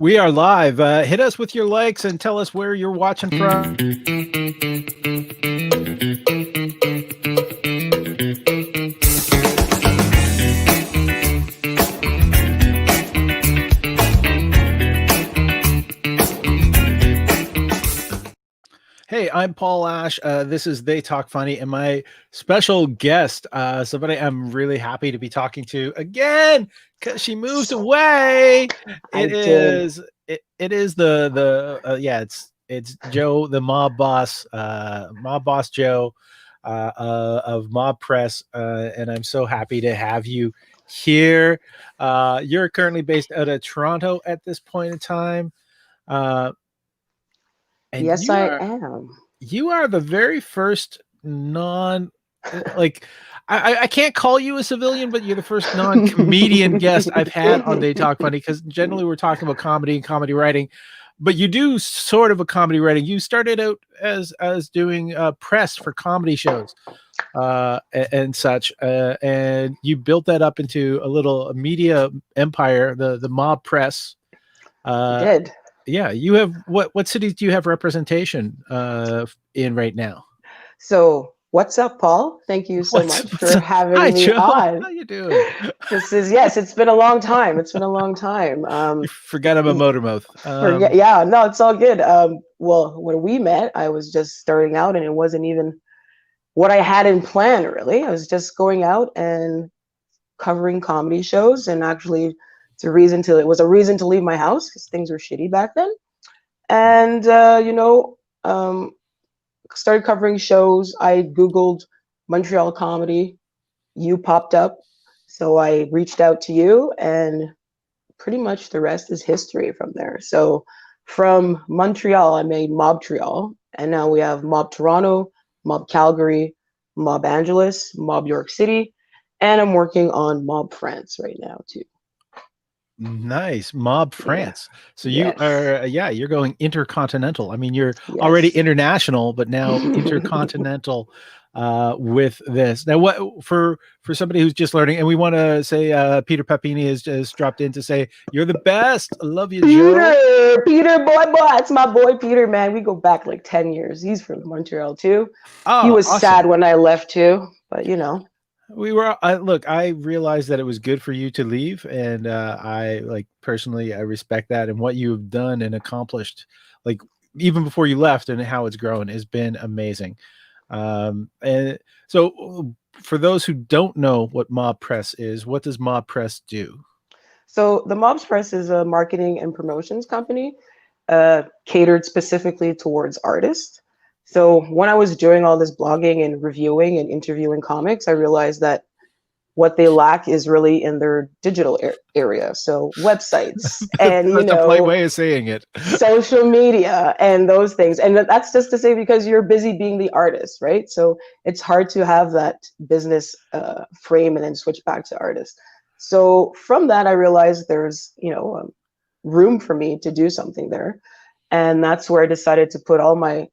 We are live. Hit us with your likes and tell us where you're watching from. Hey, I'm Paul Ash. This is They Talk Funny, and my special guest, somebody I'm really happy to be talking to again because she moved away. I did. It is it's Joe, the mob boss Joe of Mob Press, and I'm so happy to have you here. You're currently based out of Toronto at this point in time, and Yes, I am. you are the very first non like I can't call you a civilian, but you're the first non-comedian guest I've had on They Talk Funny, because generally we're talking about comedy and comedy writing, but you do sort of a comedy writing. You started out as doing press for comedy shows and such, and you built that up into a little media empire, the Mob Press. I Uh, did. yeah, you have what cities do you have representation in right now? So, what's up, Paul? Thank you so much What's for up? Hi, having me Joe. on. How you doing? Yes, it's been a long time. It's been a long time. You forgot I'm a motor mouth. Forget, yeah, no, it's all good. Well, when we met, I was just starting out, and it wasn't even what I had in plan, really. I was just going out and covering comedy shows, and actually, it was a reason to leave my house because things were shitty back then. And started covering shows. I Googled Montreal comedy. You popped up. So I reached out to you, and pretty much the rest is history from there. So from Montreal, I made Mobtreal, and now we have Mob Toronto, Mob Calgary, Mob Angeles, Mob York City, and I'm working on Mob France right now too. Nice. Mob Yeah. France. So you Yes. are, you're going intercontinental. I mean, you're already Yes. international, but now intercontinental with this. Now, what for somebody who's just learning, and we want to say Peter Papini has just dropped in to say you're the best. I love you, Joe. Peter, boy, it's my boy Peter, man. We go back like 10 years. He's from Montreal too. He Oh, was sad awesome. when I left too, but you know. We were look, I realized that it was good for you to leave, and I like personally I respect that, and what you've done and accomplished, like even before you left, and how it's grown has been amazing. And so for those who don't know what Mob Press is, what does Mob Press do? So the Mobs Press is a marketing and promotions company catered specifically towards artists. So when I was doing all this blogging and reviewing and interviewing comics, I realized that what they lack is really in their digital area. So websites and, That's a polite way of saying it. social media and those things. And that's just to say because you're busy being the artist, right? So it's hard to have that business frame and then switch back to artist. So from that, I realized there's, room for me to do something there. And that's where I decided to put all my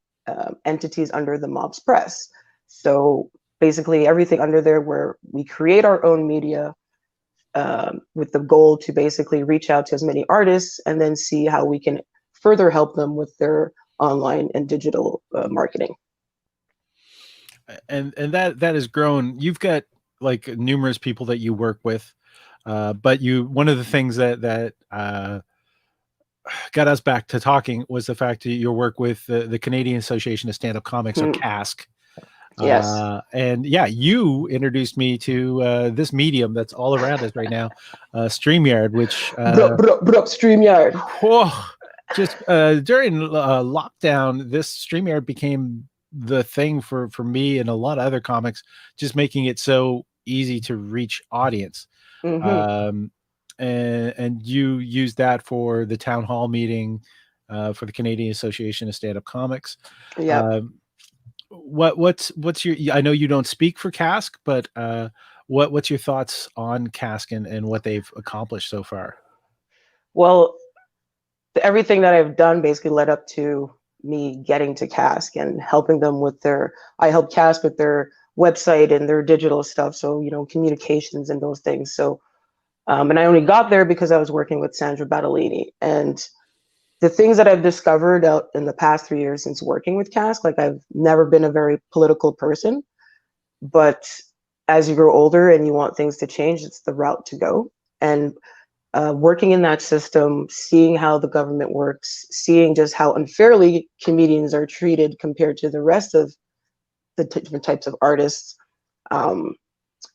entities under the Mobs Press. So basically everything under there where we create our own media with the goal to basically reach out to as many artists and then see how we can further help them with their online and digital marketing. And that has grown. You've got like numerous people that you work with, but one of the things that got us back to talking was the fact that your work with the Canadian Association of Stand-Up Comics, or CASC. Yes. And yeah, you introduced me to this medium that's all around us right now, StreamYard, which StreamYard. Oh, just during lockdown, this StreamYard became the thing for me and a lot of other comics, just making it so easy to reach audience. Mm-hmm. And you use that for the town hall meeting for the Canadian Association of Stand-Up Comics. Yep. What's your? I know you don't speak for CASC, but what's your thoughts on CASC and what they've accomplished so far? Well, everything that I've done basically led up to me getting to CASC and helping them with I helped CASC with their website and their digital stuff. So, communications and those things. So And I only got there because I was working with Sandra Battellini. And the things that I've discovered out in the past 3 years since working with CASC, like I've never been a very political person, but as you grow older and you want things to change, it's the route to go. And working in that system, seeing how the government works, seeing just how unfairly comedians are treated compared to the rest of the different types of artists,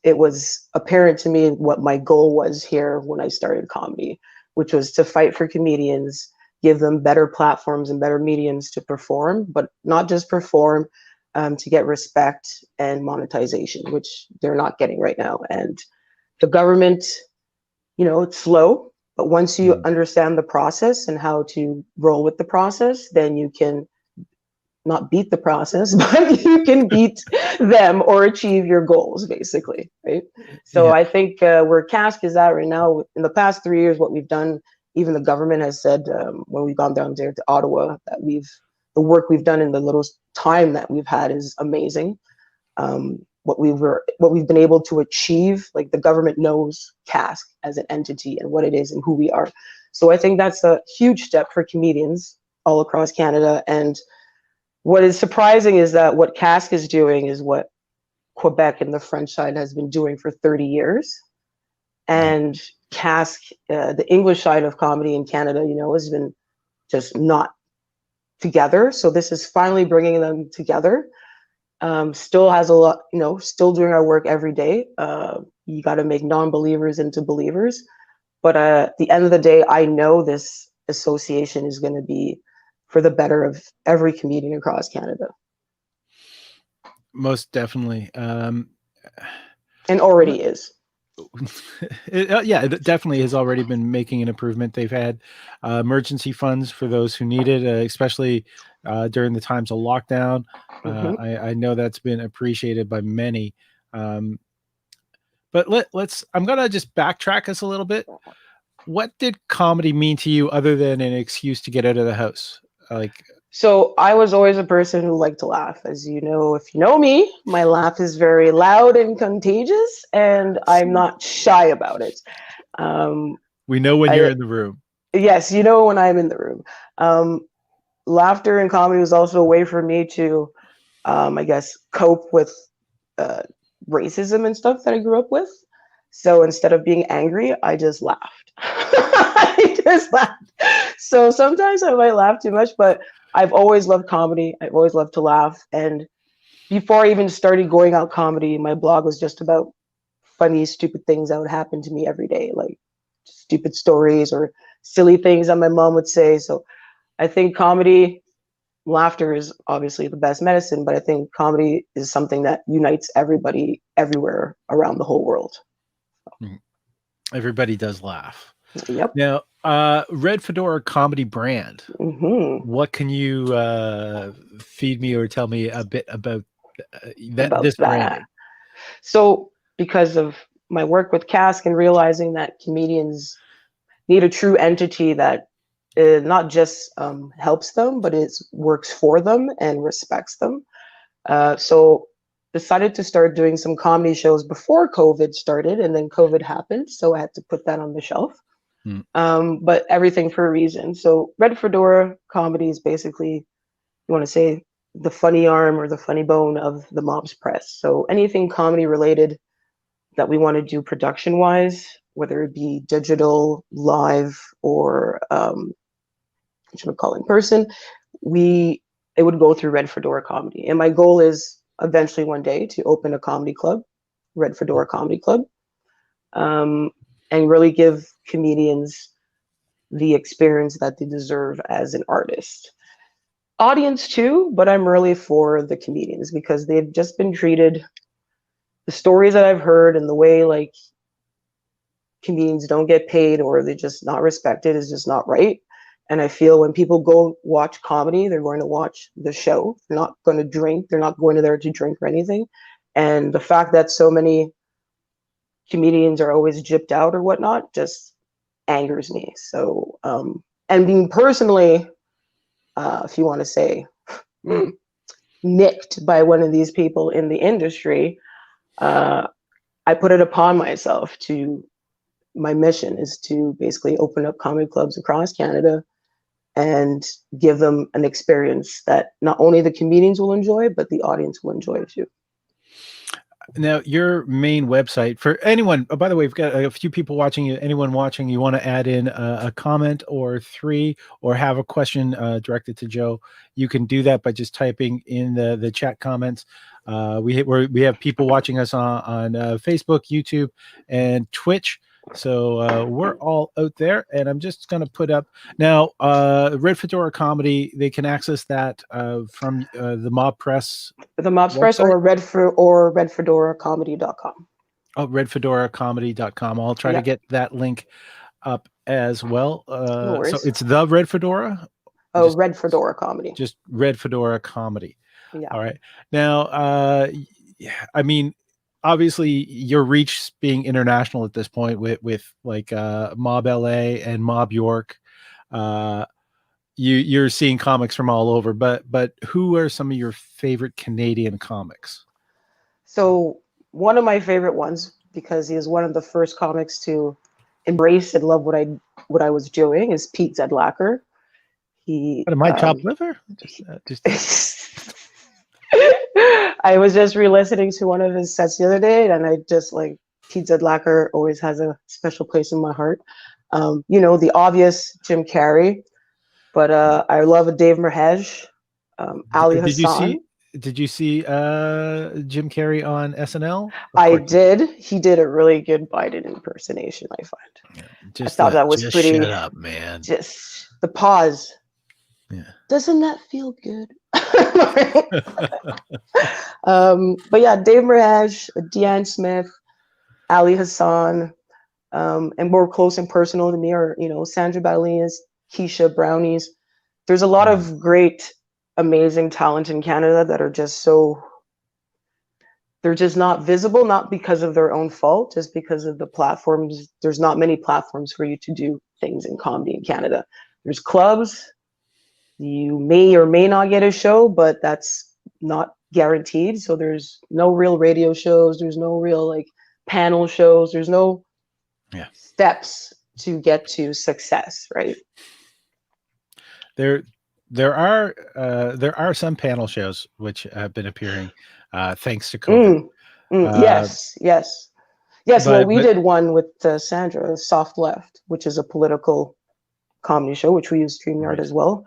it was apparent to me what my goal was here when I started comedy, which was to fight for comedians, give them better platforms and better mediums to perform, but not just perform, to get respect and monetization, which they're not getting right now. And the government, it's slow, but once you understand the process and how to roll with the process, then you can not beat the process, but you can beat them or achieve your goals, basically, right? So Yeah. I think where CASC is at right now, in the past 3 years, what we've done, even the government has said when we've gone down there to Ottawa, that the work we've done in the little time that we've had is amazing. What we've been able to achieve, like the government knows CASC as an entity and what it is and who we are. So I think that's a huge step for comedians all across Canada. And what is surprising is that what CASC is doing is what Quebec and the French side has been doing for 30 years. And CASC, the English side of comedy in Canada, has been just not together. So this is finally bringing them together. Still has a lot, still doing our work every day. You got to make non-believers into believers. But at the end of the day, I know this association is going to be for the better of every comedian across Canada. Most definitely. And already is. Yeah, it definitely has already been making an improvement. They've had emergency funds for those who need it, especially during the times of lockdown. I know that's been appreciated by many. But I'm gonna just backtrack us a little bit. What did comedy mean to you other than an excuse to get out of the house? So I was always a person who liked to laugh. As you know, if you know me, my laugh is very loud and contagious, and I'm not shy about it. We know when you're in the room. Yes, when I'm in the room. Laughter and comedy was also a way for me to, I guess, cope with racism and stuff that I grew up with. So instead of being angry, I just laughed. I just laughed. So sometimes I might laugh too much, but I've always loved comedy. I've always loved to laugh. And before I even started going out comedy, my blog was just about funny, stupid things that would happen to me every day, like stupid stories or silly things that my mom would say. So I think laughter is obviously the best medicine, but I think comedy is something that unites everybody everywhere around the whole world. Everybody does laugh. Yep. Now, Red Fedora comedy brand. What can you feed me or tell me a bit about this branding? So because of my work with CASC and realizing that comedians need a true entity that not just helps them, but it works for them and respects them. So decided to start doing some comedy shows before COVID started, and then COVID happened, so I had to put that on the shelf. But everything for a reason. So Red Fedora comedy is basically, you want to say, the funny arm or the funny bone of the Mob's Press. So anything comedy related that we want to do production wise, whether it be digital, live, or what you would call in person, it would go through Red Fedora Comedy. And my goal is eventually one day to open a comedy club, Red Fedora Comedy Club, and really give comedians the experience that they deserve as an artist. Audience too, but I'm really for the comedians because they've just been treated, the stories that I've heard and the way like comedians don't get paid or they're just not respected is just not right. And I feel when people go watch comedy, they're going to watch the show. They're not going to drink. They're not going there to drink or anything. And the fact that so many comedians are always gypped out or whatnot just angers me. So, and being personally, if you want to say, nicked by one of these people in the industry, I put it upon myself to my mission is to basically open up comedy clubs across Canada and give them an experience that not only the comedians will enjoy, but the audience will enjoy too. Now, your main website for anyone, oh, by the way, we've got a few people watching you. Anyone watching, you want to add in a comment or three, or have a question directed to Joe, you can do that by just typing in the chat comments. We have people watching us on Facebook, YouTube, and Twitch. So we're all out there, and I'm just going to put up now Red Fedora Comedy. They can access that from the Mob Press. The Mob Press or redfedoracomedy.com. Oh, redfedoracomedy.com. I'll try to get that link up as well. No worries. So it's the Red Fedora? Oh, Red Fedora Comedy. Just Red Fedora Comedy. Yeah. All right. Now, I mean, obviously your reach being international at this point with like Mob LA and Mob York, you're seeing comics from all over, but who are some of your favorite Canadian comics? So one of my favorite ones, because he is one of the first comics to embrace and love what I was doing, is Pete Zedlacker. He my top liver? I was just re-listening to one of his sets the other day, and I just like Pete Zedlacker always has a special place in my heart. The obvious Jim Carrey, but I love a Dave Merhesh, Ali Hassan. Did you see Jim Carrey on SNL? I did. He did a really good Biden impersonation, I find. Yeah, I thought that was pretty. Shut up, man. Just the pause. Yeah. Doesn't that feel good? But yeah, Dave Merhesh, Deanne Smith, Ali Hassan, and more close and personal to me are, Sandra Bailey's, Keisha Brownies. There's a lot of great, amazing talent in Canada that are just they're just not visible, not because of their own fault, just because of the platforms. There's not many platforms for you to do things in comedy in Canada. There's clubs. You may or may not get a show, but that's not guaranteed. So there's no real radio shows. There's no real like panel shows. There's no steps to get to success, right? There are some panel shows which have been appearing thanks to COVID. Yes. Well, we did one with Sandra, Soft Left, which is a political comedy show, which we use StreamYard as well.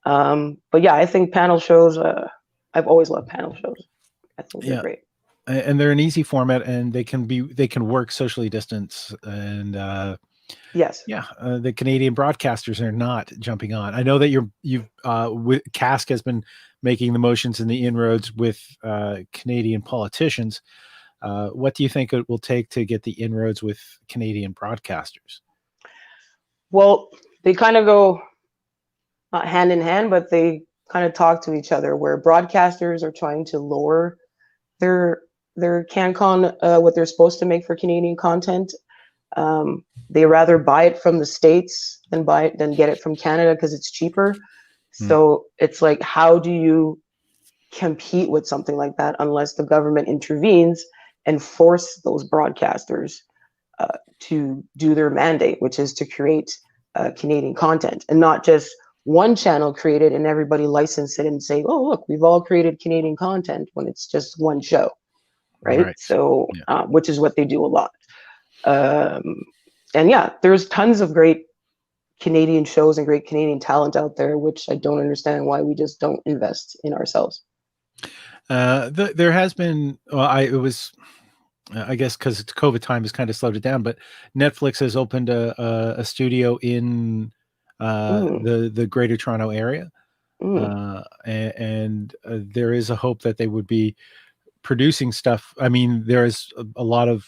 But yeah, I think panel shows, I've always loved panel shows. I think they're great. And they're an easy format, and they can work socially distanced. And yes, the Canadian broadcasters are not jumping on. I know that with CASC has been making the motions and the inroads with Canadian politicians. What do you think it will take to get the inroads with Canadian broadcasters? Well, they kind of go not hand in hand, but they kind of talk to each other, where broadcasters are trying to lower their CanCon, what they're supposed to make for Canadian content. They rather buy it from the States than get it from Canada because it's cheaper. So it's like, how do you compete with something like that unless the government intervenes and force those broadcasters to do their mandate, which is to create Canadian content, and not just one channel created and everybody license it and say, oh, look, we've all created Canadian content, when it's just one show, right? So, which is what they do a lot. And yeah, there's tons of great Canadian shows and great Canadian talent out there, which I don't understand why we just don't invest in ourselves. There has been, I guess because it's COVID time has kind of slowed it down, but Netflix has opened a studio in the Greater Toronto area. And there is a hope that they would be producing stuff. I mean, there is a lot of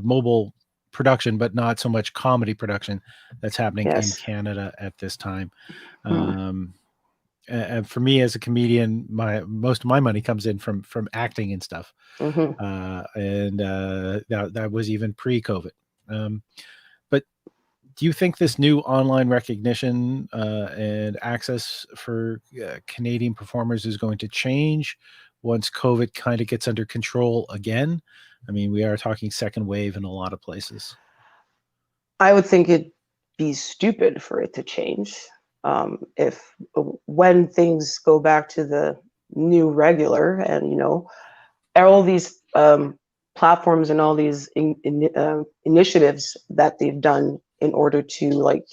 mobile production, but not so much comedy production that's happening in Canada at this time. And for me as a comedian, most of my money comes in from acting and stuff. And that was even pre-COVID. But do you think this new online recognition and access for Canadian performers is going to change once COVID kind of gets under control again? I mean, we are talking second wave in a lot of places. I would think it'd be stupid for it to change. If when things go back to the new regular, and all these platforms and all these initiatives that they've done in order to like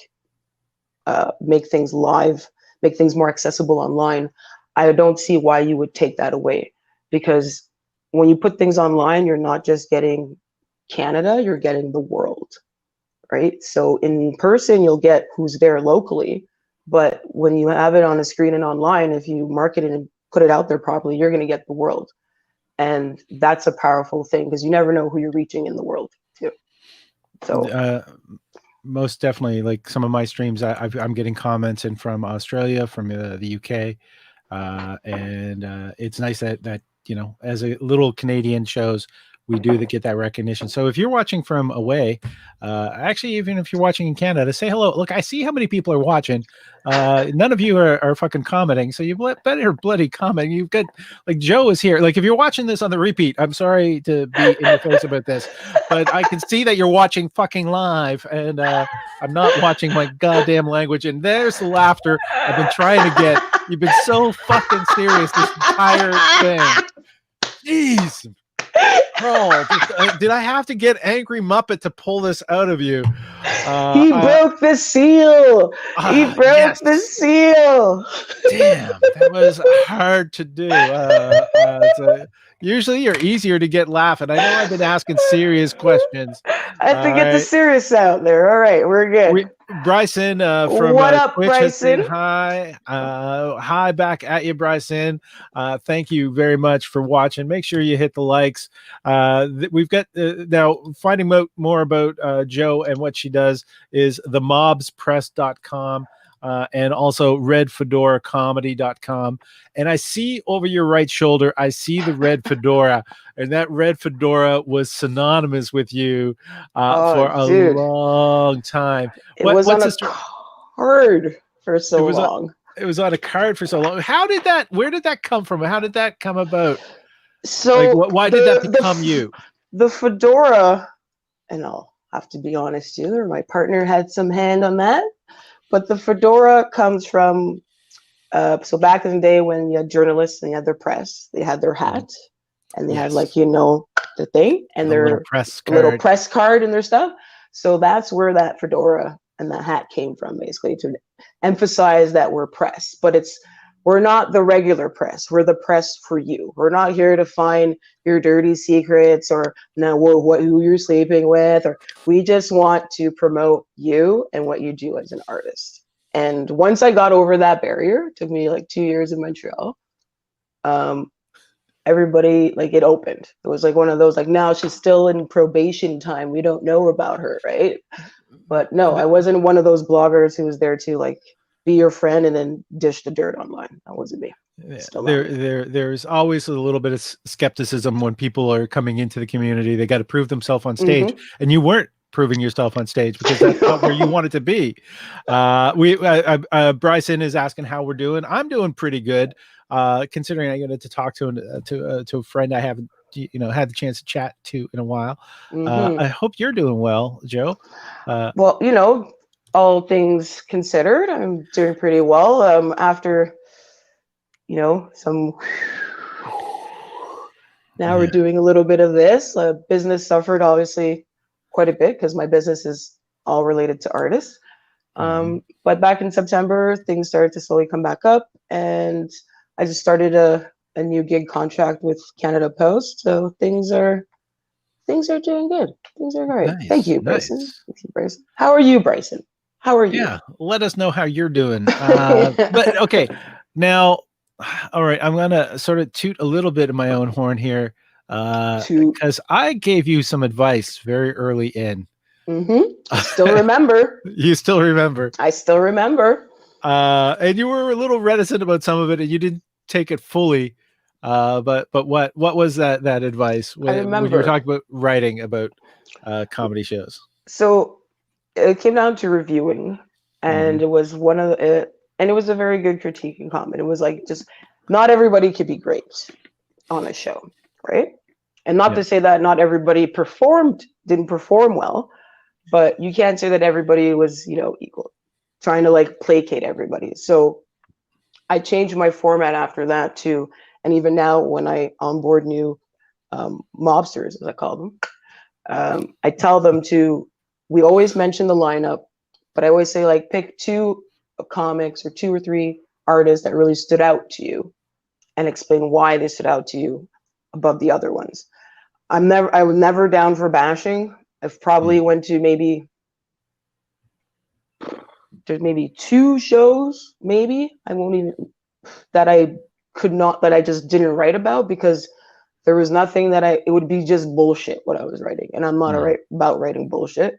make things live, make things more accessible online, I don't see why you would take that away. Because when you put things online, you're not just getting Canada, you're getting the world, right? So in person, you'll get who's there locally. But when you have it on a screen and online, if you market it and put it out there properly, you're going to get the world. And that's a powerful thing because you never know who you're reaching in the world too. So most definitely, like some of my streams, I'm getting comments in from Australia, from the UK, and it's nice that as a little Canadian shows, we do get that recognition. So if you're watching from away, actually, even if you're watching in Canada, say hello. Look, I see how many people are watching. None of you are fucking commenting, so you better bloody comment. You've got, like, Joe is here. Like, if you're watching this on the repeat, I'm sorry to be in your face about this, but I can see that you're watching fucking live, and I'm not watching my goddamn language. And there's the laughter I've been trying to get. You've been so fucking serious this entire thing. Jeez. Bro, did I have to get Angry Muppet to pull this out of you? He broke the seal. He broke the seal. Damn, that was hard to do. Usually you're easier to get laughing. I know I've been asking serious questions. I have to get the serious out there. All right, we're good. Bryson from what up, Twitch Bryson? Hi. Hi back at you, Bryson. Thank you very much for watching. Make sure you hit the likes. We've got now finding out more about Joe and what she does is themobspress.com. And also redfedoracomedy.com. And I see over your right shoulder, I see the red fedora, and that red fedora was synonymous with you for a long time. It was on a card for so long. It was on a card for so long. Where did that come from? How did that come about? So like, why did that become you? The fedora, and I'll have to be honest here, my partner had some hand on that. But the fedora comes from, so back in the day when you had journalists and you had their press, they had their hat and they had the thing and their little press card and their stuff. So that's where that fedora and that hat came from, basically, to emphasize that we're press. But we're not the regular press. We're the press for you. We're not here to find your dirty secrets or who you're sleeping with. Or we just want to promote you and what you do as an artist. And once I got over that barrier, it took me like 2 years in Montreal. Everybody, like, it opened. It was like one of those, like, now she's still in probation time. We don't know about her, right? But no, I wasn't one of those bloggers who was there to like be your friend and then dish the dirt online. That wasn't me. There's always a little bit of skepticism when people are coming into the community. They got to prove themselves on stage, and you weren't proving yourself on stage because that's not where you wanted to be. Bryson is asking how we're doing. I'm doing pretty good, considering I get to talk to a friend I haven't had the chance to chat to in a while. I hope you're doing well, Joe. Well, all things considered, I'm doing pretty well. After, some. Now we're doing a little bit of this. Business suffered obviously quite a bit because my business is all related to artists. But back in September, things started to slowly come back up, and I just started a new gig contract with Canada Post. So things are doing good. Things are great. Nice, Thank you, Bryson. Thank you, Bryson. How are you, Bryson? How are you? Yeah, let us know how you're doing. But okay, now, all right, I'm gonna sort of toot a little bit of my own horn here, because I gave you some advice very early in. Still remember. You still remember? I still remember. And you were a little reticent about some of it, and you didn't take it fully. But what was that advice when you were talking about writing about comedy shows? So it came down to reviewing, and it was and it was a very good critique and comment. It was like, just not everybody could be great on a show, right? And not to say that not everybody didn't perform well, but you can't say that everybody was, equal, trying to like placate everybody. So I changed my format after that too. And even now, when I onboard new mobsters, as I call them, I tell them we always mention the lineup, but I always say, like, pick two comics or two or three artists that really stood out to you and explain why they stood out to you above the other ones. I was never down for bashing. I've probably went to there's maybe 2 shows, maybe I won't even, that I just didn't write about, because there was nothing it would be just bullshit what I was writing, and I'm not about writing bullshit.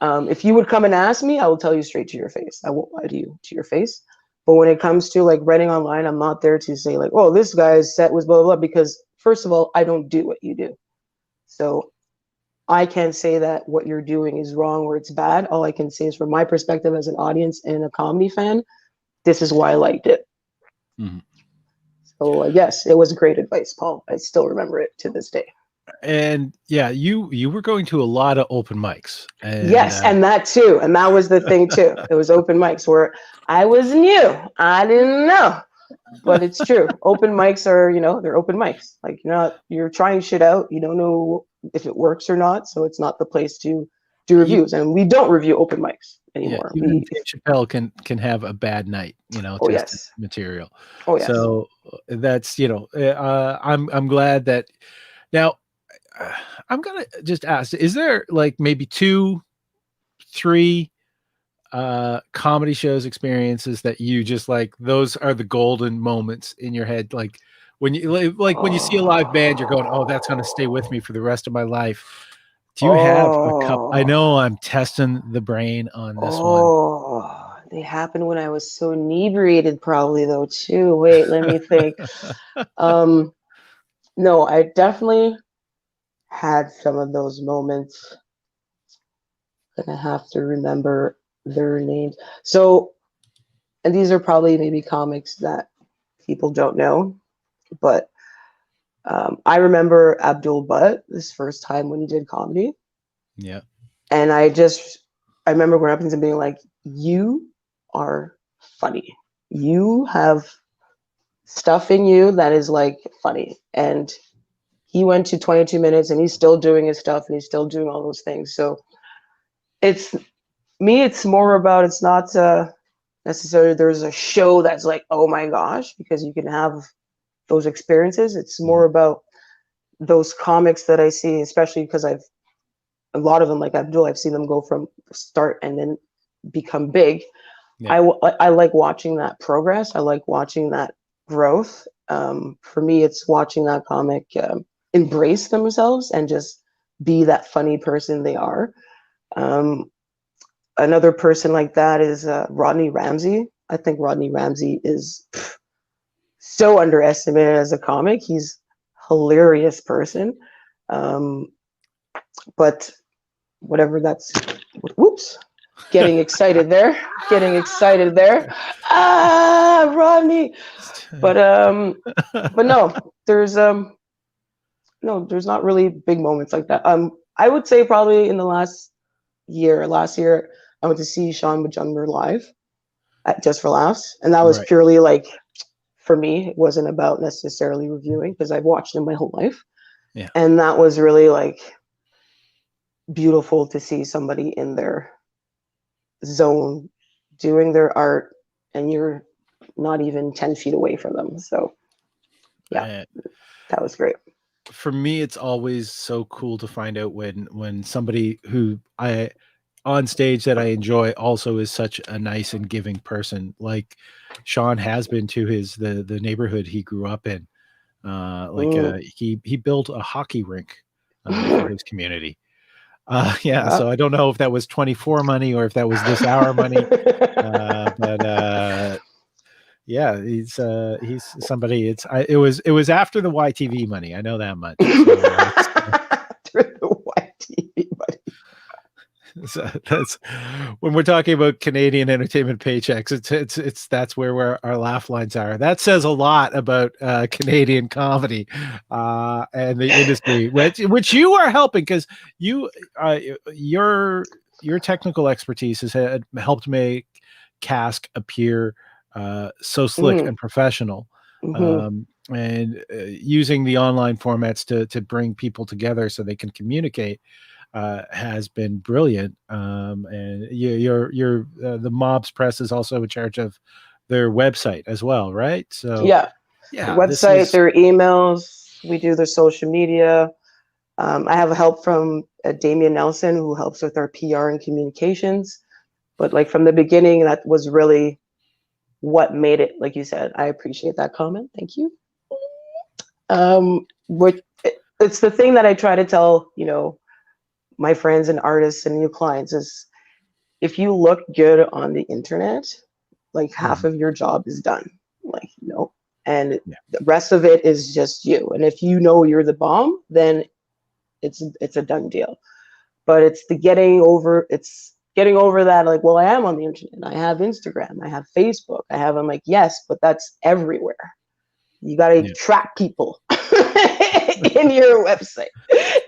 If you would come and ask me, I will tell you straight to your face. I won't lie to you to your face. But when it comes to like writing online, I'm not there to say like, oh, this guy's set was blah, blah, blah, because first of all, I don't do what you do. So I can't say that what you're doing is wrong or it's bad. All I can say is, from my perspective as an audience and a comedy fan, this is why I liked it. Mm-hmm. So yes, it was great advice, Paul. I still remember it to this day. And yeah, you were going to a lot of open mics. Yes, and that too. And that was the thing too. It was open mics where I was new. I didn't know. But it's true. Open mics are, they're open mics. Like, you're trying shit out. You don't know if it works or not. So it's not the place to do reviews. And we don't review open mics anymore. Yeah, even Dave Chappelle can have a bad night, material. Oh yes. So that's, I'm glad that now I'm gonna just ask, is there like maybe 2, 3 comedy shows experiences that you just like, those are the golden moments in your head, like when you when you see a live band, you're going, oh, that's gonna stay with me for the rest of my life? Do you have a couple? I know I'm testing the brain on this one. They happened when I was so inebriated, probably, though, too. Wait, let me think. No, I definitely had some of those moments. I'm gonna have to remember their names. So, and these are probably maybe comics that people don't know, but I remember Abdul Butt this first time when he did comedy. Yeah. And I remember going up to him being like, you are funny. You have stuff in you that is like funny. And he went to 22 minutes and he's still doing his stuff and he's still doing all those things. So it's more about, it's not necessarily there's a show that's like, oh my gosh, because you can have those experiences. It's more about those comics that I see, especially because a lot of them, like Abdul, I've seen them go from start and then become big. Yeah. I like watching that progress. I like watching that growth. For me, it's watching that comic embrace themselves and just be that funny person they are. Another person like that is Rodney Ramsey. I think Rodney Ramsey is so underestimated as a comic. He's a hilarious person. But whatever that's, whoops, getting excited there. Rodney. But no, there's not really big moments like that. I would say probably in the last year, I went to see Sean Majumder live at Just for Laughs. And that was purely like, for me, it wasn't about necessarily reviewing because I've watched him my whole life. Yeah. And that was really like beautiful to see somebody in their zone doing their art and you're not even 10 feet away from them. So yeah, that was great. For me, it's always so cool to find out when somebody who on stage that I enjoy also is such a nice and giving person, like Sean has been to the neighborhood he grew up in. He built a hockey rink for his community. So I don't know if that was 24 money or if that was this hour money. But he's somebody. It was after the YTV money. I know that much. After the YTV money. So that's when we're talking about Canadian entertainment paychecks. It's that's where our laugh lines are. That says a lot about Canadian comedy and the industry, which you are helping because you're your technical expertise has helped make CASC appear so slick Mhm. and professional, Mhm. and using the online formats to bring people together so they can communicate has been brilliant. And you're the Mobs Press is also in charge of their website as well, right? So Yeah. The yeah, this website, is their emails, we do their social media. I have help from Damian Nelson, who helps with our PR and communications. But like from the beginning, that was really what made it, like you said. I appreciate that comment. Thank you. What it's the thing that I try to tell, my friends and artists and new clients is if you look good on the internet, like half Mhm. of your job is done. Like, and Yeah, the rest of it is just you. And if you know you're the bomb, then it's a done deal. But it's getting over that, like, well, I am on the internet. I have Instagram, I have Facebook, I'm like, yes, but that's everywhere. You got to yeah. track people in your website.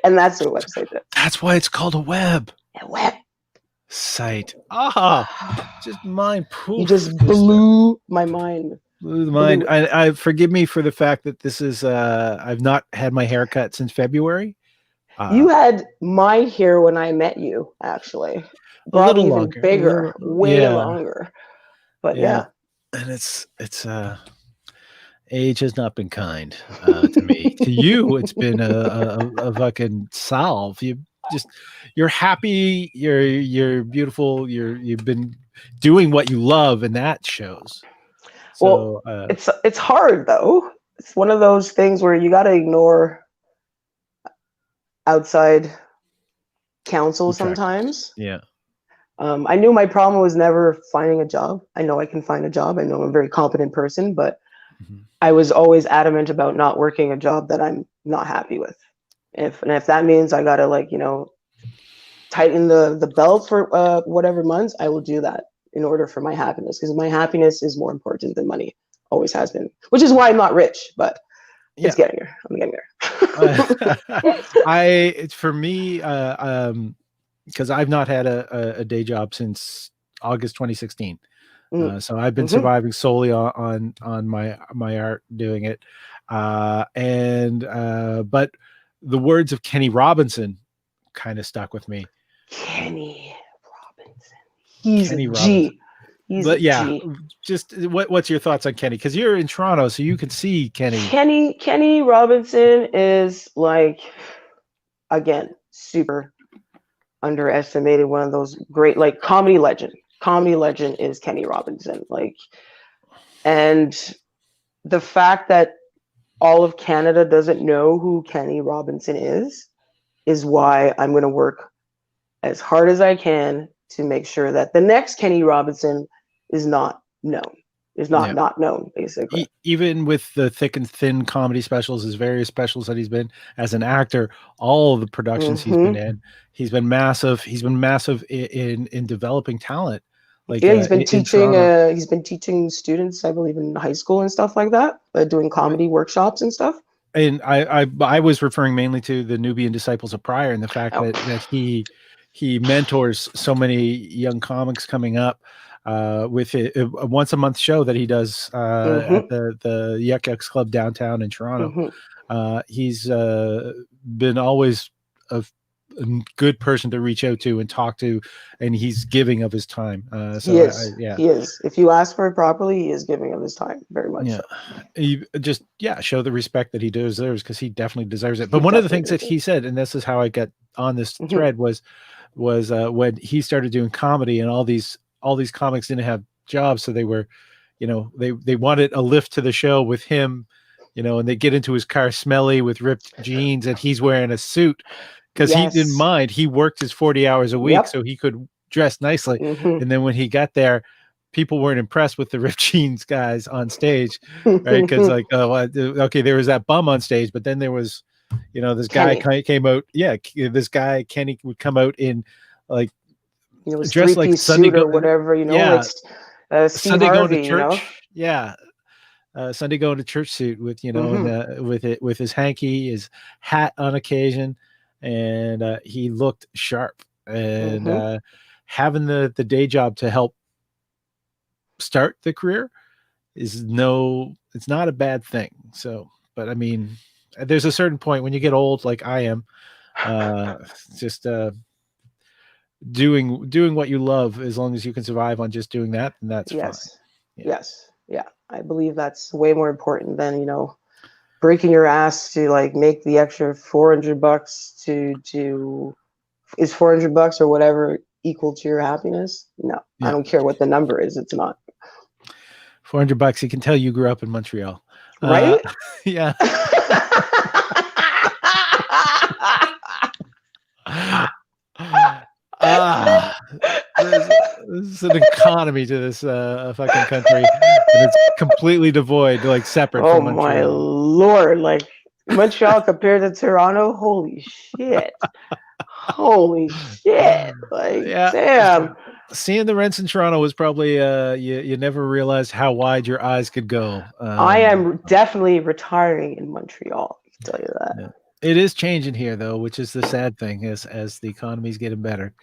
And that's what a website is. That's why it's called a web A web. site. Ah, just mind You poof. just Just blew my mind. blew the Blew mind. it. I forgive me for the fact that this is I've not had my hair cut since February. You Uh, had my hair when I met you, actually. a Probably little even longer, a bigger, little, way yeah, longer. But yeah. yeah. And it's age has not been kind to me. To you, it's been a fucking salve. Just you're happy, you're beautiful, you've been doing what you love, and that shows. Well, So it's hard though. It's one of those things where you got to ignore outside counsel detractors. sometimes. Yeah. I knew my problem was never finding a job. I know I can find a job. I know I'm a very competent person, but Mhm. I was always adamant about not working a job that I'm not happy with. If that means I gotta, like, tighten the belt for whatever months, I will do that in order for my happiness, because my happiness is more important than money. Always has been, which is why I'm not rich, but it's Yeah. getting there. I'm getting there. It's for me, because I've not had a day job since August 2016. Mm. So I've been Hmm. surviving solely on my art doing it. And but the words of Kenny Robinson kind of stuck with me. Kenny Robinson. He's a Kenny Robinson. G. He's a But yeah, G. just what's your thoughts on Kenny? Because you're in Toronto, so you can see Kenny. Kenny Robinson is like, again, super underestimated. One of those great, like, comedy legend. Comedy legend is Kenny Robinson. Like, and the fact that all of Canada doesn't know who Kenny Robinson is why I'm going to work as hard as I can to make sure that the next Kenny Robinson is not known, is Yeah. not known, basically. Even with the thick and thin comedy specials, his various specials that he's been as an actor, all of the productions he's been Hmm. in, he's been massive. He's been massive in developing talent, like Yeah, in Toronto. he's been teaching students, I believe, in high school and stuff like that, doing Right. comedy workshops and stuff. And I was referring mainly to the Nubian Disciples of Prior and the fact Oh. that he mentors so many young comics coming up with a once a month show that he does at Hmm. the Yuck Yucks Club downtown in Toronto. Hmm. He's been always a good person to reach out to and talk to, and he's giving of his time. He So is. yeah, He is. If you ask for it properly, he is giving of his time, very much yeah, so. you just show the respect that he deserves, because he definitely deserves it. He But one of the definitely things that does it. he said, and this is how I got on this Hmm. thread, was when he started doing comedy and all these comics didn't have jobs, so they were, they wanted a lift to the show with him, and they get into his car smelly with ripped jeans and he's wearing a suit because he didn't Yes. mind. He worked his 40 hours a week Yep. so he could dress nicely. Hmm. And then when he got there, people weren't impressed with the ripped jeans guys on stage, right? Because like, oh, okay, there was that bum on stage, but then there was, this guy Kenny, came out. Yeah, this guy Kenny would come out in like his dressed like three-piece suit or whatever, like yeah, Steve Sunday going to Harvey. church. Yeah, Sunday going to church suit with and Hmm. with his hanky, his hat on occasion, and he looked sharp. and Mm-hmm. having the day job to help start the career is it's not a bad thing. So, but I mean, there's a certain point when you get old, like I am, uh, just doing what you love, as long as you can survive on just doing that, then that's fine. Yes. Yeah. Yes. Yeah. I believe that's way more important than, breaking your ass to like make the extra $400 to is $400 or whatever equal to your happiness? No, I Yeah. don't care what the number is. It's not. $400. You can tell you grew up in Montreal. Right? Yeah. Ah, there's an economy to this fucking country, and it's completely devoid, like separate Oh from my Montreal. Lord. Like Montreal compared to Toronto, holy shit. Holy shit. Like, Yeah, damn. seeing the rents in Toronto was probably you never realized how wide your eyes could go. I am definitely retiring in Montreal. I can tell you that. Yeah. It is changing here though, which is the sad thing, as the economy's getting better.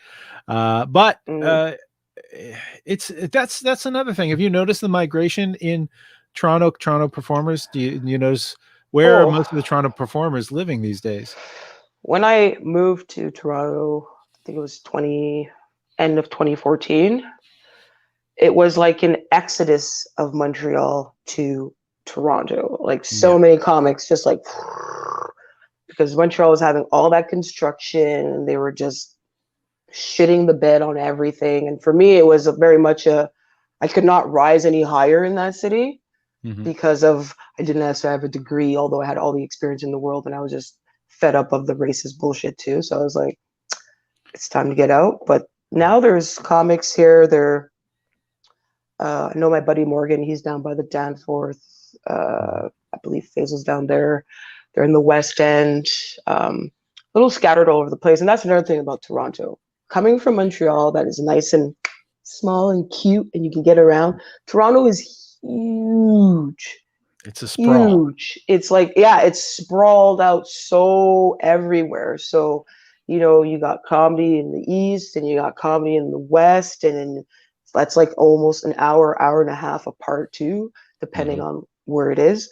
But Mm. that's another thing. Have you noticed the migration in Toronto performers? Do you notice where are Oh, most of the Toronto performers living these days? when I moved to Toronto, I think it was end of 2014. It was like an exodus of Montreal to Toronto. Like Yeah. so many comics just like because Montreal was having all that construction and they were just shitting the bed on everything. And for me, it was very much I could not rise any higher in that city Mm-hmm. because of I didn't necessarily have a degree, although I had all the experience in the world, and I was just fed up of the racist bullshit too. So I was like, it's time to get out. But now there's comics here. I know my buddy Morgan. He's down by the Danforth. I believe Faisal's down there. They're in the West End. A little scattered all over the place. And that's another thing about Toronto. Coming from Montreal, that is nice and small and cute, and you can get around. Toronto is huge. It's a sprawl. Huge. It's like, yeah, it's sprawled out so everywhere. So, you got comedy in the East and you got comedy in the West, and that's like almost an hour and a half apart too, depending Mm-hmm. on where it is.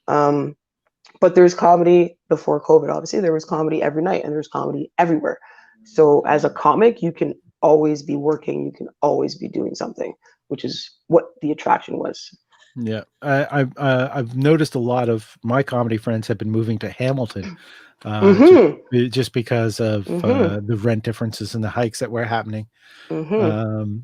But there's comedy before COVID, obviously. There was comedy every night and there's comedy everywhere. So as a comic, you can always be working, you can always be doing something, which is what the attraction was. Yeah, I've noticed a lot of my comedy friends have been moving to Hamilton, just Mm-hmm. just because of Mm-hmm. the rent differences and the hikes that were happening. Mm-hmm. Um,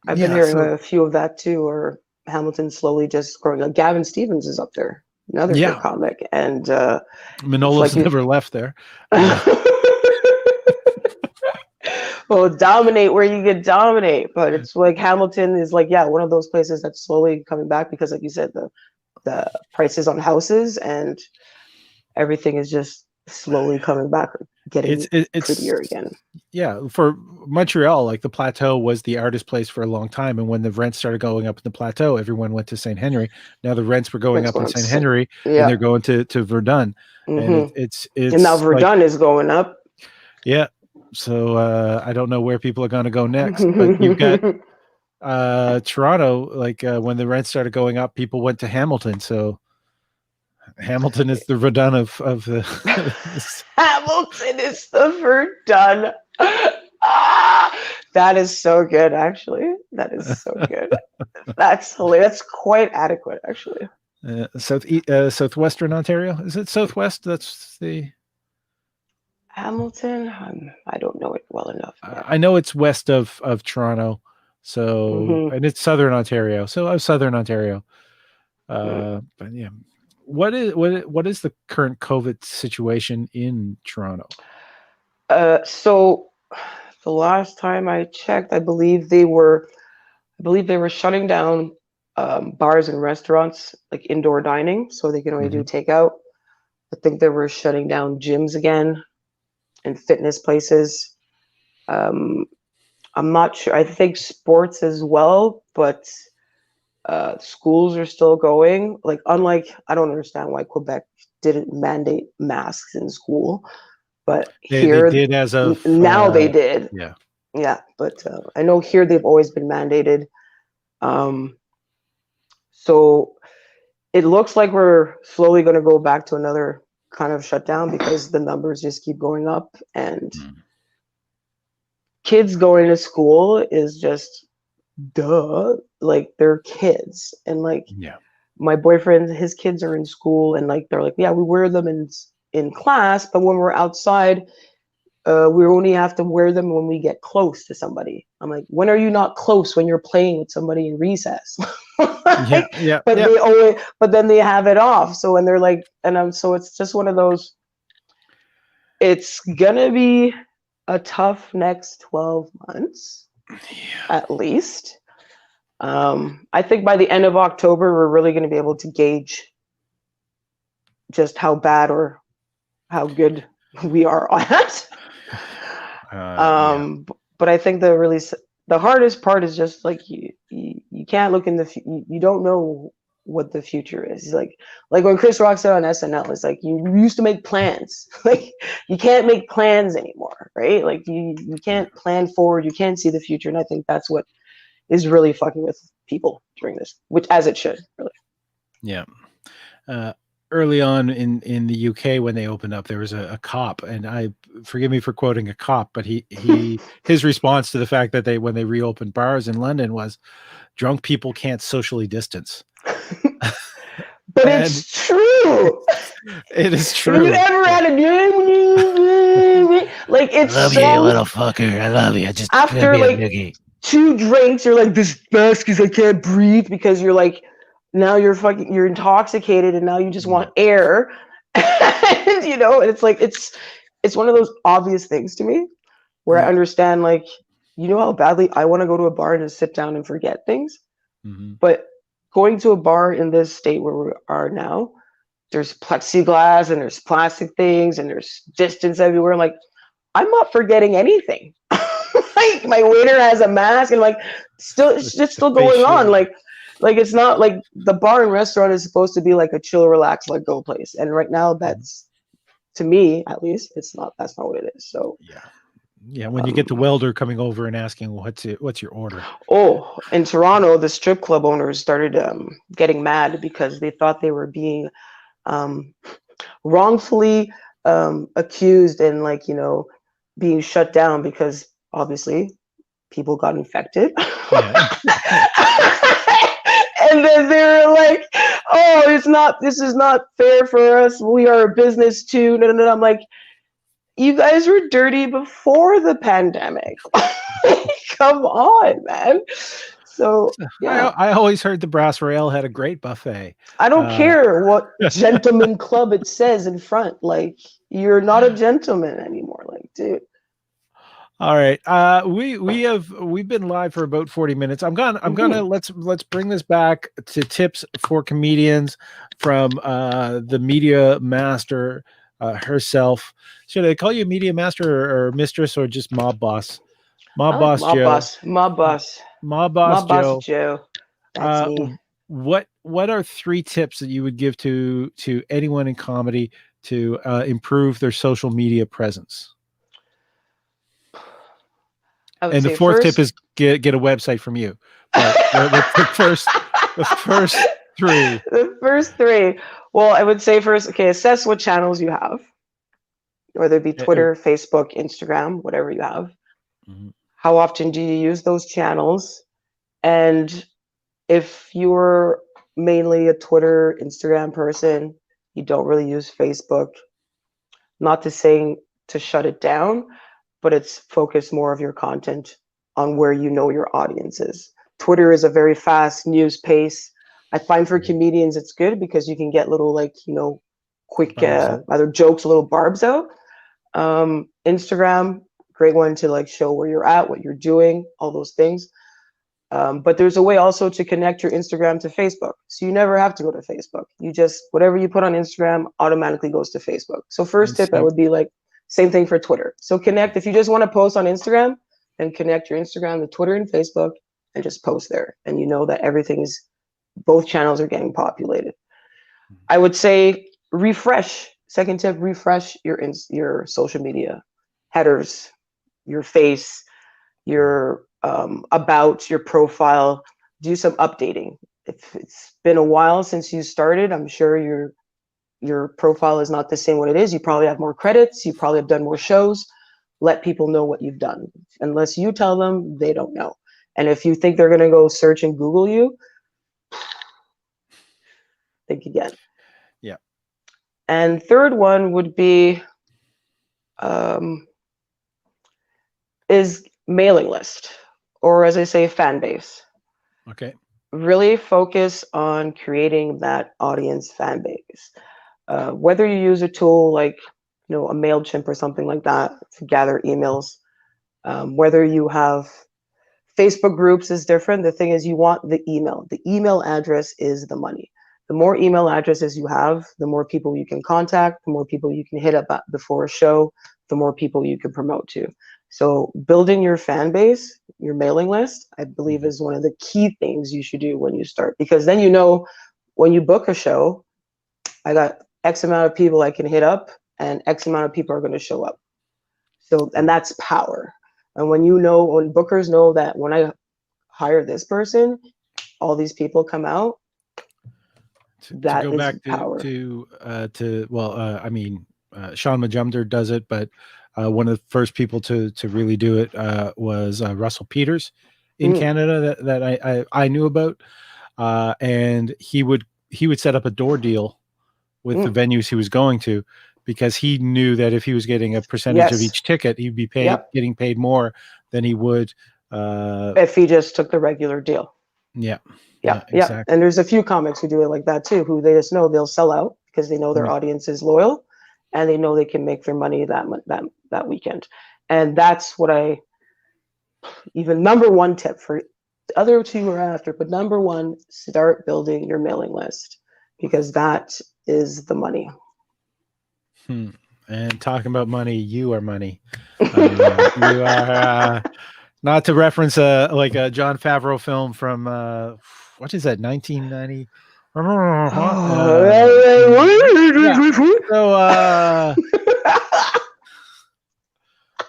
I've been yeah, hearing so a few of that too, or Hamilton slowly just growing up. Gavin Stevens is up there, another good yeah, comic. And it's Manolo's like you never left there. well, dominate where you can dominate. But it's like Hamilton is like, yeah, one of those places that's slowly coming back because, like you said, the prices on houses and everything is just slowly coming back, getting It's prettier again. yeah, for Montreal, like the Plateau was the artist place for a long time, and when the rents started going up in the Plateau, everyone went to St. Henry. Now the rents were going That's up what in I'm St. saying. Henry, and Yeah. they're going to Verdun, and Mm-hmm. it's And now like Verdun is going up. yeah. So I don't know where people are going to go next, but you've got Toronto. Like when the rents started going up, people went to Hamilton. So Hamilton is the Verdun of the. Hamilton is the Verdun. Ah, that is so good, actually. That is so good. That's hilarious. That's quite adequate, actually. Southwestern Ontario. Is it Southwest? That's the. Hamilton, I don't know it well enough. Yeah. I know it's west of Toronto, so Mm-hmm. and it's Southern Ontario. So of Southern Ontario. Mm. But yeah, what is the current COVID situation in Toronto? So the last time I checked, I believe they were shutting down bars and restaurants, like indoor dining, so they can only do Mhm. takeout. I think they were shutting down gyms again and fitness places. Um, I'm not sure. I think sports as well, but schools are still going. Like, unlike, I don't understand why Quebec didn't mandate masks in school. but They here did as of now they did. yeah. Yeah, but I know here they've always been mandated. So it looks like we're slowly going to go back to another kind of shutdown because the numbers just keep going up, and kids going to school is just duh, like they're kids. And like Yeah. my boyfriend, his kids are in school, and like they're like, yeah, we wear them in class, but when we're outside, we only have to wear them when we get close to somebody. I'm like, when are you not close when you're playing with somebody in recess? Yeah, yeah, but yeah. they always, but then they have it off. So when they're like, so it's just one of those. It's gonna be a tough next 12 months, at least. I think by the end of October, we're really going to be able to gauge just how bad or how good we are at. But I think the hardest part is just like you can't look in you don't know what the future is. Like when Chris Rock said on SNL, it's like you used to make plans. Like you can't make plans anymore, right? Like you can't plan forward, you can't see the future. And I think that's what is really fucking with people during this, which as it should, really. Yeah. Early on in the UK when they opened up, there was a cop, and I forgive me for quoting a cop, but his response to the fact that when they reopened bars in London was, drunk people can't socially distance. But it's true. It is true. Have you ever had a like it's I love so, you, you little fucker. I love you. Just after like 2 drinks, you're like, this best because I can't breathe, because you're like, now you're intoxicated, and now you just want air. And, and it's like it's one of those obvious things to me where I understand, like, how badly I want to go to a bar and just sit down and forget things. But going to a bar in this state where we are now, there's plexiglass and there's plastic things and there's distance everywhere. Like, I'm not forgetting anything. Like, my waiter has a mask, and like it's still going on. Like it's not like the bar and restaurant is supposed to be like a chill, relax, let go place. And right now, that's, to me at least, that's not what it is. So yeah, when you get the welder coming over and asking what's your order. Oh, in Toronto, the strip club owners started getting mad because they thought they were being wrongfully accused and being shut down because obviously people got infected. And then they were like, oh, this is not fair for us. We are a business too. No. I'm like, you guys were dirty before the pandemic. Come on, man. So yeah, I always heard the Brass Rail had a great buffet. I don't care what gentleman club it says in front. Like, you're not a gentleman anymore. Like, dude. All right. We've been live for about 40 minutes. I'm gonna let's bring this back to tips for comedians from the media master herself. Should I call you media master or mistress, or just mob boss? Mob boss Joe. That's me. What are 3 tips that you would give to anyone in comedy to improve their social media presence? And the 4th tip is get a website from you. But the first 3. The first 3. Well, I would say first, assess what channels you have, whether it be Twitter, Facebook, Instagram, whatever you have. How often do you use those channels? And if you're mainly a Twitter, Instagram person, you don't really use Facebook, not to saying to shut it down, but it's focus more of your content on where your audience is. Twitter is a very fast news pace. I find for comedians it's good because you can get little quick either jokes, little barbs out. Instagram, great one to show where you're at, what you're doing, all those things. But there's a way also to connect your Instagram to Facebook. So you never have to go to Facebook. You just, whatever you put on Instagram automatically goes to Facebook. So first tip, I would be same thing for Twitter. So connect, if you just want to post on Instagram, then connect your Instagram to Twitter and Facebook and just post there. And that both channels are getting populated. I would say refresh Second tip, refresh your social media headers, your face, your about your profile. Do some updating. If it's been a while since you started, I'm sure your profile is not the same what it is. You probably have more credits. You probably have done more shows. Let people know what you've done. Unless you tell them, they don't know. And if you think they're going to go search and Google you, think again. Yeah. And third one would be is mailing list, or as I say, fan base. Okay. Really focus on creating that audience fan base. Whether you use a tool like a MailChimp or something like that to gather emails, whether you have Facebook groups is different. The thing is, you want the email. The email address is the money. The more email addresses you have, the more people you can contact, the more people you can hit up before a show, the more people you can promote to. So building your fan base, your mailing list, I believe is one of the key things you should do when you start, because then when you book a show, I got X amount of people I can hit up and X amount of people are going to show up. So, and that's power. And when bookers know that when I hire this person, all these people come out, that to go is back power. I mean, Sean Majumder does it, but one of the first people to really do it was Russell Peters in Canada that I knew about, and he would set up a door deal with the venues he was going to, because he knew that if he was getting a percentage of each ticket, he'd be getting paid more than he would if he just took the regular deal. Yeah. Yeah, exactly. And there's a few comics who do it like that too, who they just know they'll sell out because they know their audience is loyal, and they know they can make their money that weekend. And that's what even number one tip for the other two are after, but number one, start building your mailing list, because that is the money. And talking about money, you are money. You are, not to reference like a Jon Favreau film from what is that, 1990? So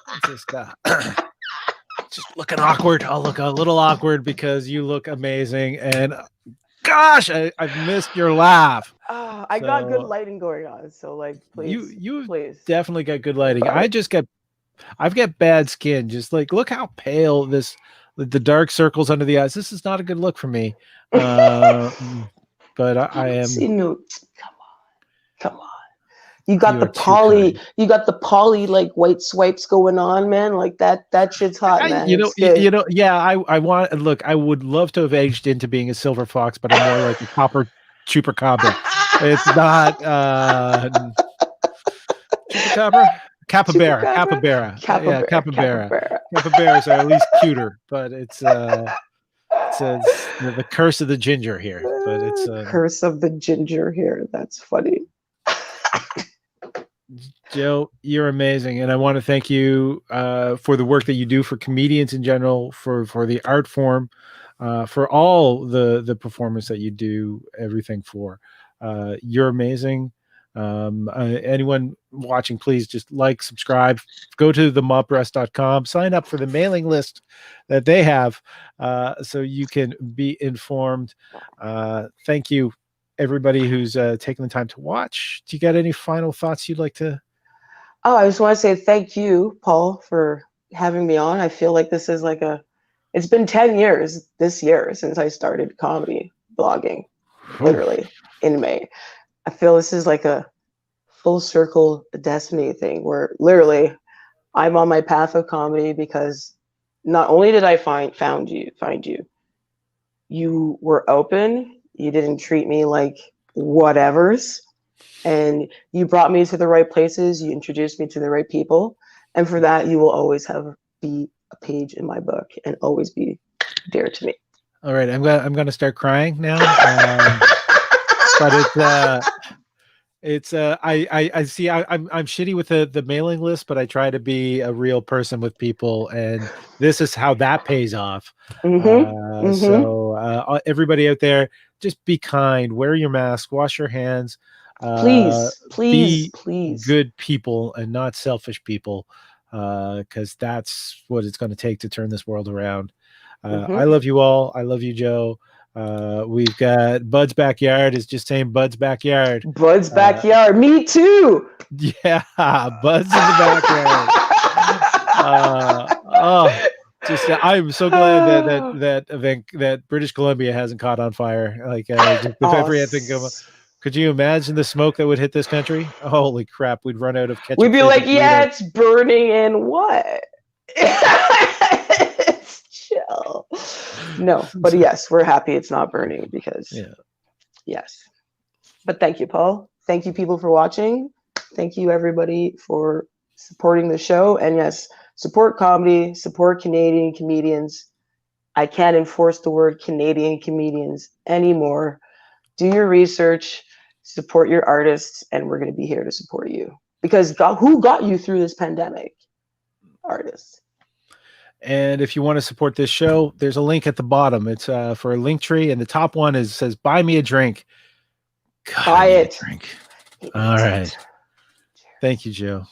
what's this guy? Just looking awkward. I'll look a little awkward because you look amazing, and gosh, I've missed your laugh. I got good lighting going on, so please. You please. Definitely got good lighting. I've got bad skin. Just look how pale the dark circles under the eyes. This is not a good look for me. But I am. Come on. You got the poly like white swipes going on, man. Like that shit's hot, man. I want look. I would love to have aged into being a silver fox, but I'm more like a copper chupacabra. It's not chupacabra. Capybara. Yeah, capybara. Capybaras are at least cuter, but it's the curse of the ginger here. But it's curse of the ginger here. That's funny. Joe, you're amazing, and I want to thank you for the work that you do for comedians in general, for the art form, for all the performance that you do, everything for. You're amazing. Anyone watching, please just subscribe, go to themobpress.com, sign up for the mailing list that they have, so you can be informed. Thank you, everybody who's taking the time to watch. Do you got any final thoughts you'd like to? Oh, I just want to say thank you, Paul, for having me on. I feel like this is it's been 10 years this year since I started comedy blogging, literally in May. I feel this is like a full circle destiny thing where literally I'm on my path of comedy because not only did I find you, you were open, you didn't treat me like whatevers, and you brought me to the right places, you introduced me to the right people, and for that you will always be a page in my book and always be dear to me. All right, I'm gonna start crying now. But it's I see I'm shitty with the mailing list, but I try to be a real person with people, and this is how that pays off. So everybody out there, just be kind, wear your mask, wash your hands, Please, please, Be please. good people and not selfish people, because that's what it's going to take to turn this world around. I love you all. I love you, Joe. We've got Bud's backyard is just saying Bud's backyard. Bud's backyard. Me too. Yeah, Bud's in the backyard. Oh, just I'm so glad that British Columbia hasn't caught on fire. Like just if everything could you imagine the smoke that would hit this country? Holy crap, we'd run out of ketchup. We'd be like, yeah, it's burning in what? It's chill. No, but yes, we're happy it's not burning because yes. But thank you, Paul. Thank you, people, for watching. Thank you, everybody, for supporting the show. And yes, support comedy, support Canadian comedians. I can't enforce the word Canadian comedians anymore. Do your research, support your artists, and we're going to be here to support you. Because who got you through this pandemic? Artists. And if you want to support this show, there's a link at the bottom. It's for a link tree, and the top one says "Buy me a drink." God, buy it. Drink. All right. Thank you, Joe.